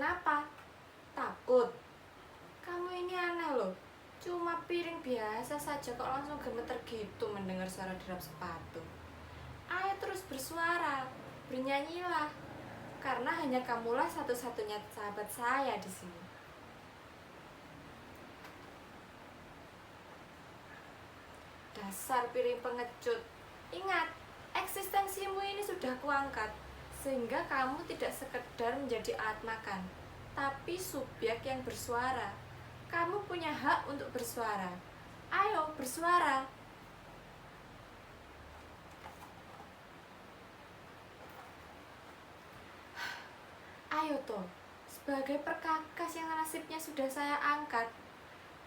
Kenapa? Takut? Kamu ini aneh loh. Cuma piring biasa saja kok langsung gemeter gitu mendengar suara derap sepatu. Ayo terus bersuara, bernyanyilah. Karena hanya kamulah satu-satunya sahabat saya di sini. Dasar piring pengecut. Ingat, eksistensimu ini sudah kuangkat, sehingga kamu tidak sekedar menjadi alat makan, tapi subjek yang bersuara. Kamu punya hak untuk bersuara. Ayo bersuara. Ayo toh, sebagai perkakas yang nasibnya sudah saya angkat,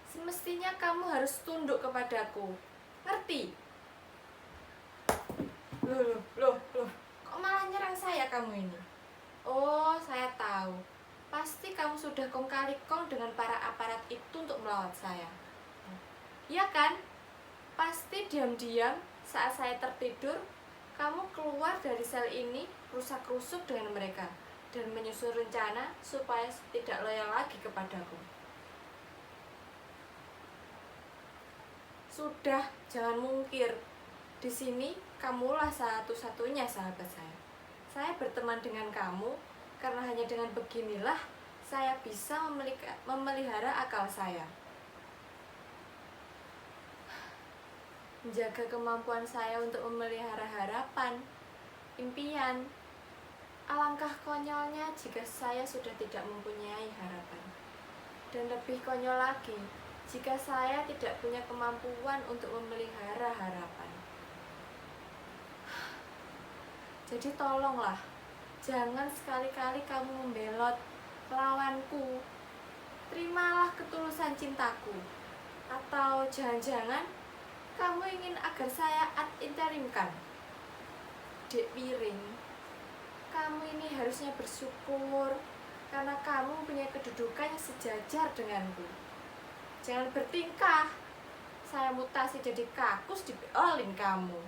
semestinya kamu harus tunduk kepadaku. Ngerti? Loh, kok malah nyerang saya kamu ini? Oh, saya tahu. Pasti kamu sudah kong kali kong dengan para aparat itu untuk melawan saya. Iya kan? Pasti diam-diam saat saya tertidur, kamu keluar dari sel ini, rusak-rusuk dengan mereka, dan menyusun rencana supaya tidak loyal lagi kepadaku. Sudah, jangan mungkir. Di sini, kamulah satu-satunya sahabat saya. Saya berteman dengan kamu, karena hanya dengan beginilah saya bisa memelihara akal saya. Menjaga kemampuan saya untuk memelihara harapan, impian. Alangkah konyolnya jika saya sudah tidak mempunyai harapan. Dan lebih konyol lagi, jika saya tidak punya kemampuan untuk memelihara harapan. Jadi tolonglah, jangan sekali-kali kamu membelot lawanku. Terimalah ketulusan cintaku. Atau jangan-jangan kamu ingin agar saya ad interimkan? Dek Piring, kamu ini harusnya bersyukur karena kamu punya kedudukan yang sejajar denganku. Jangan bertingkah, saya mutasi jadi kakus dibeolin kamu.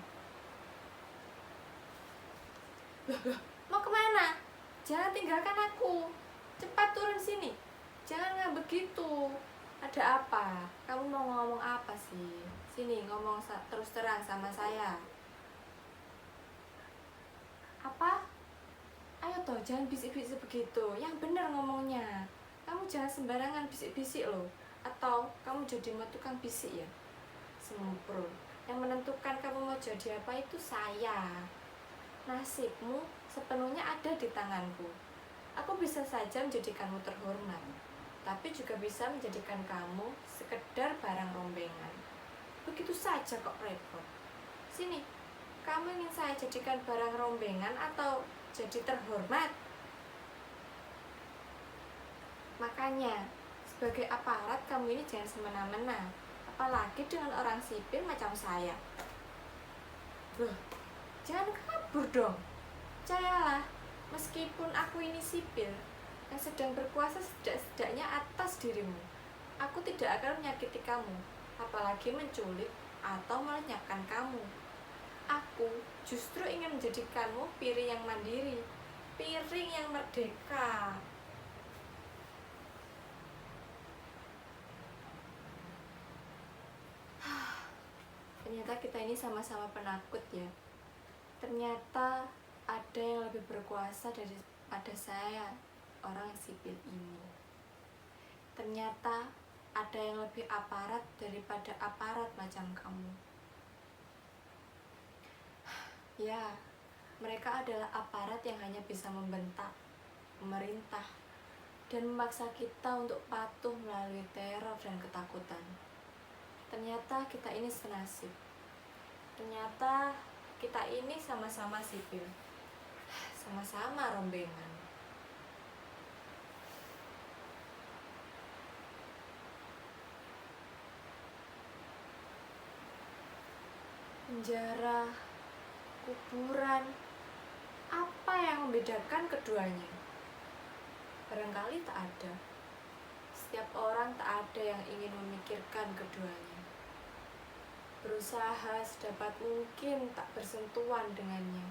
Loh, mau kemana? Jangan tinggalkan aku. Cepat turun sini. Jangan ngambek gitu. Ada apa? Kamu mau ngomong apa sih? Sini ngomong terus terang sama saya. Apa? Ayo toh, jangan bisik-bisik begitu. Yang benar ngomongnya. Kamu jangan sembarangan bisik-bisik loh. Atau kamu jadi mau tukang bisik ya? Sempro. Yang menentukan kamu mau jadi apa itu saya. Nasibmu sepenuhnya ada di tanganku. Aku bisa saja menjadikanmu terhormat, tapi juga bisa menjadikan kamu sekedar barang rombengan. Begitu saja kok repot. Sini, kamu ingin saya jadikan barang rombengan atau jadi terhormat? Makanya, sebagai aparat kamu ini jangan semena-mena, apalagi dengan orang sipil macam saya. Jangan kabur dong. Percayalah, meskipun aku ini sipil yang sedang berkuasa setidaknya atas dirimu, aku tidak akan menyakiti kamu, apalagi menculik atau melenyapkan kamu. Aku justru ingin menjadikanmu piring yang mandiri, piring yang merdeka. Ternyata kita ini sama-sama penakut ya. Ternyata ada yang lebih berkuasa daripada saya, orang sipil ini. Ternyata ada yang lebih aparat daripada aparat macam kamu. Ya, mereka adalah aparat yang hanya bisa membentak, memerintah, dan memaksa kita untuk patuh melalui teror dan ketakutan. Ternyata kita ini senasib. Ternyata kita ini sama-sama sipil, sama-sama rombengan. Penjara, kuburan, apa yang membedakan keduanya? Barangkali tak ada. Setiap orang tak ada yang ingin memikirkan keduanya. Berusaha sedapat mungkin tak bersentuhan dengannya.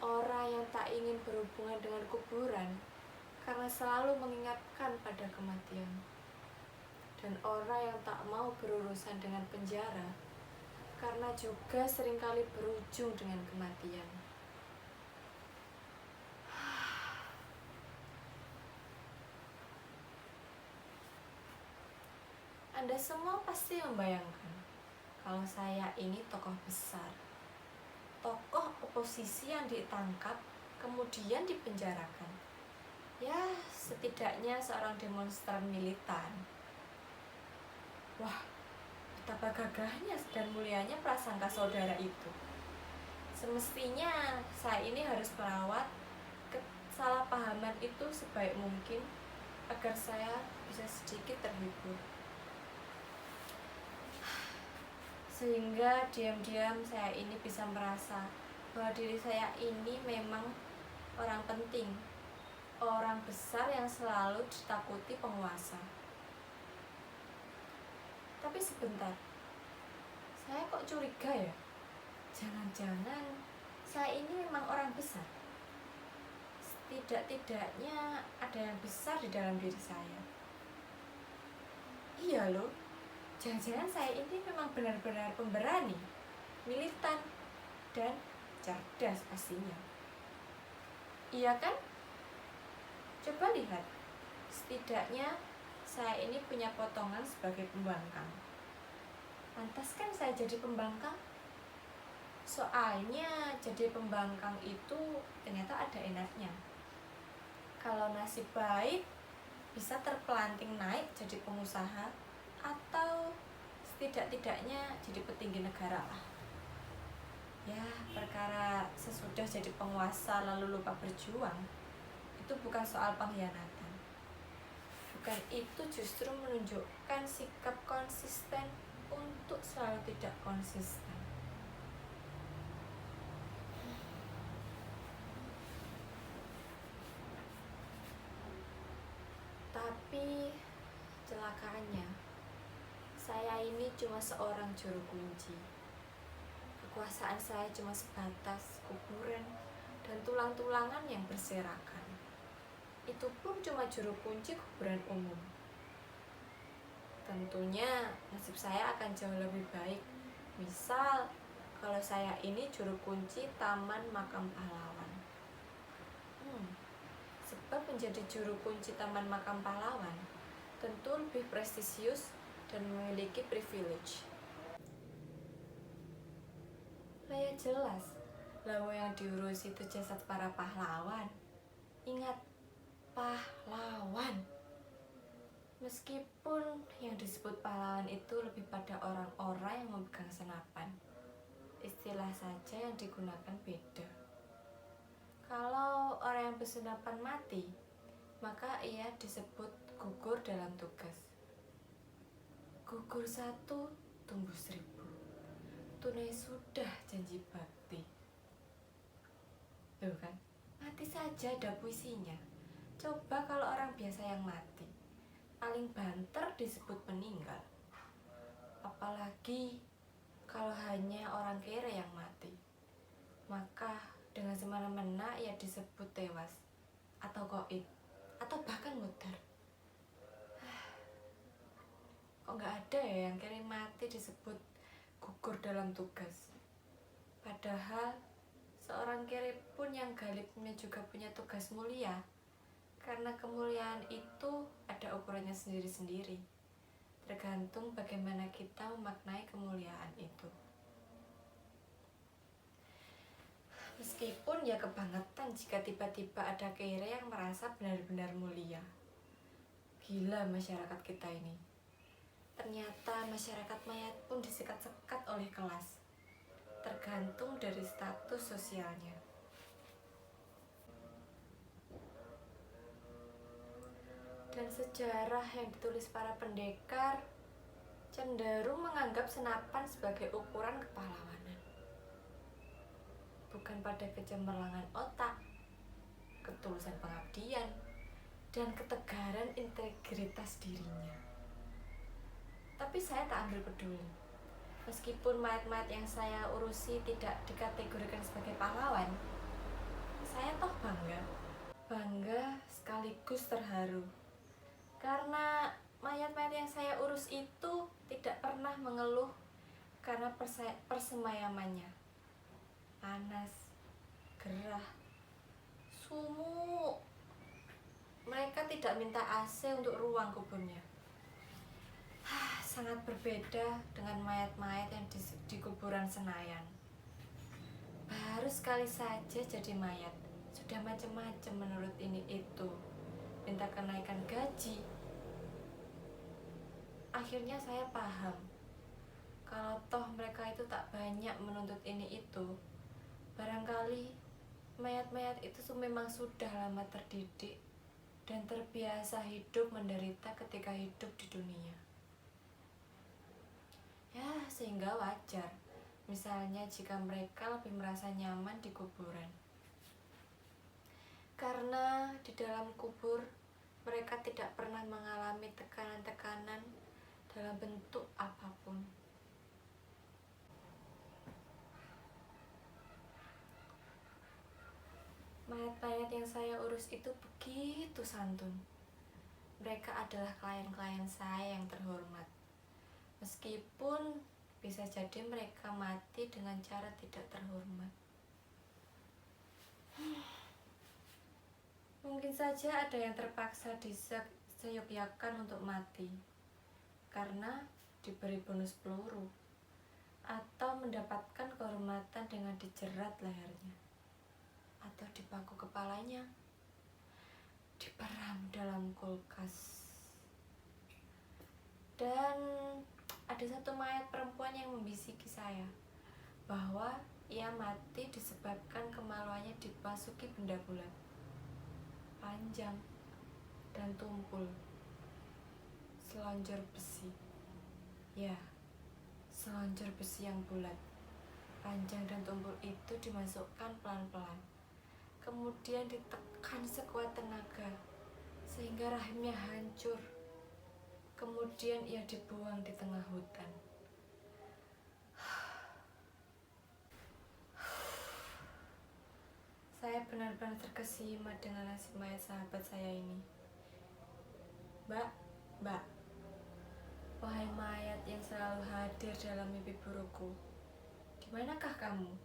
Orang yang tak ingin berhubungan dengan kuburan karena selalu mengingatkan pada kematian. Dan orang yang tak mau berurusan dengan penjara karena juga seringkali berujung dengan kematian. Anda semua pasti membayangkan kalau saya ini tokoh besar, tokoh oposisi yang ditangkap kemudian dipenjarakan. Ya, setidaknya seorang demonstran militan. Wah, betapa gagahnya dan mulianya prasangka saudara itu. Semestinya saya ini harus merawat kesalahpahaman itu sebaik mungkin agar saya bisa sedikit terhibur. Sehingga diam-diam saya ini bisa merasa bahwa diri saya ini memang orang penting, orang besar yang selalu ditakuti penguasa. Tapi sebentar, saya kok curiga ya? Jangan-jangan saya ini memang orang besar. Tidak-tidaknya ada yang besar di dalam diri saya. Iya loh, jangan-jangan saya ini memang benar-benar pemberani, militan, dan cerdas pastinya. Iya kan? Coba lihat, setidaknya saya ini punya potongan sebagai pembangkang. Pantas kan saya jadi pembangkang? Soalnya jadi pembangkang itu ternyata ada enaknya. Kalau nasib baik, bisa terpelanting naik jadi pengusaha, atau setidak-tidaknya jadi petinggi negara lah. Ya, perkara sesudah jadi penguasa lalu lupa berjuang, itu bukan soal pengkhianatan. Bukan itu justru menunjukkan sikap konsisten untuk selalu tidak konsisten. Tapi celakaannya, saya ini cuma seorang juru kunci. Kekuasaan saya cuma sebatas kuburan dan tulang-tulangan yang berserakan. Itu pun cuma juru kunci kuburan umum. Tentunya nasib saya akan jauh lebih baik. Misal, kalau saya ini juru kunci Taman Makam Pahlawan. Sebab menjadi juru kunci Taman Makam Pahlawan tentu lebih prestisius dan memiliki privilege. Lah ya jelas, lawa yang diurus itu jasad para pahlawan. Ingat, pahlawan. Meskipun yang disebut pahlawan itu lebih pada orang-orang yang memegang senapan, istilah saja yang digunakan beda. Kalau orang yang bersenapan mati, maka ia disebut gugur dalam tugas. Gugur 1, tumbuh 1000. Tunai sudah janji bakti. Tuh kan, mati saja ada puisinya. Coba kalau orang biasa yang mati, paling banter disebut meninggal. Apalagi kalau hanya orang kere yang mati, maka dengan semena-mena ia disebut tewas, atau goib, atau bahkan mudar. Kok nggak ada ya yang kere mati disebut gugur dalam tugas? Padahal seorang kere pun yang galibnya juga punya tugas mulia, karena kemuliaan itu ada ukurannya sendiri-sendiri, tergantung bagaimana kita memaknai kemuliaan itu. Meskipun ya kebangetan jika tiba-tiba ada kere yang merasa benar-benar mulia. Gila masyarakat kita ini. Ternyata masyarakat mayat pun disekat-sekat oleh kelas, tergantung dari status sosialnya. Dan sejarah yang ditulis para pendekar cenderung menganggap senapan sebagai ukuran kepahlawanan. Bukan pada kecemerlangan otak, ketulusan pengabdian, dan ketegaran integritas dirinya. Tapi saya tak ambil peduli. Meskipun mayat-mayat yang saya urusi tidak dikategorikan sebagai pahlawan, saya toh bangga sekaligus sekaligus terharu. Karena mayat-mayat yang saya urus itu tidak pernah mengeluh karena persemayamannya. Panas, gerah, sumuk. Mereka tidak minta AC untuk ruang kuburnya. Sangat berbeda dengan mayat-mayat yang di kuburan Senayan. Baru sekali saja jadi mayat, sudah macam-macam menurut ini itu. Minta kenaikan gaji. Akhirnya saya paham, kalau toh mereka itu tak banyak menuntut ini itu, barangkali mayat-mayat itu memang sudah lama terdidik dan terbiasa hidup menderita ketika hidup di dunia. Ya, sehingga wajar misalnya jika mereka lebih merasa nyaman di kuburan. Karena di dalam kubur mereka tidak pernah mengalami tekanan-tekanan dalam bentuk apapun. Mayat-mayat yang saya urus itu begitu santun. Mereka adalah klien-klien saya yang terhormat. Meskipun bisa jadi mereka mati dengan cara tidak terhormat. Mungkin saja ada yang terpaksa diseyopyakan untuk mati karena diberi bonus peluru atau mendapatkan kehormatan dengan dijerat lehernya atau dipaku kepalanya, diperam dalam kulkas. Dan ada satu mayat perempuan yang membisiki saya bahwa ia mati disebabkan kemaluannya dimasuki benda bulat, panjang dan tumpul, selonjor besi. Ya, selonjor besi yang bulat, panjang dan tumpul itu dimasukkan pelan-pelan, kemudian ditekan sekuat tenaga sehingga rahimnya hancur. Kemudian ia dibuang di tengah hutan. Saya benar-benar terkesima dengan nasib mayat sahabat saya ini. Mbak, wahai mayat yang selalu hadir dalam mimpi burukku, di manakah kamu?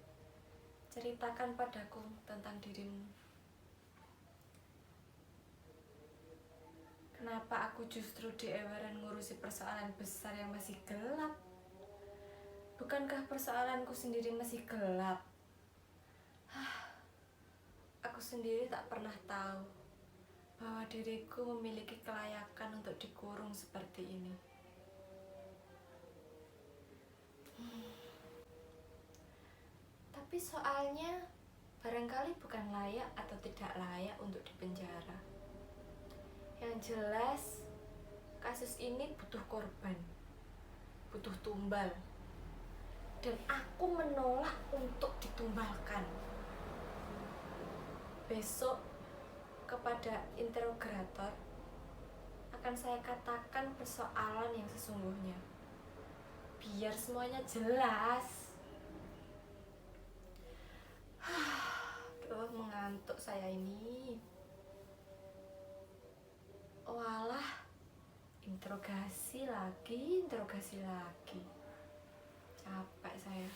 Ceritakan padaku tentang dirimu. Kenapa aku justru dieweran ngurusi persoalan besar yang masih gelap? Bukankah persoalanku sendiri masih gelap? Aku sendiri tak pernah tahu bahwa diriku memiliki kelayakan untuk dikurung seperti ini. Tapi soalnya barangkali bukan layak atau tidak layak untuk dipenjara. Yang jelas, kasus ini butuh korban, butuh tumbal. Dan aku menolak untuk ditumbalkan. Besok kepada interrogator akan saya katakan persoalan yang sesungguhnya, biar semuanya jelas. Aduh, mengantuk saya ini. Walah, interogasi lagi. Capek saya.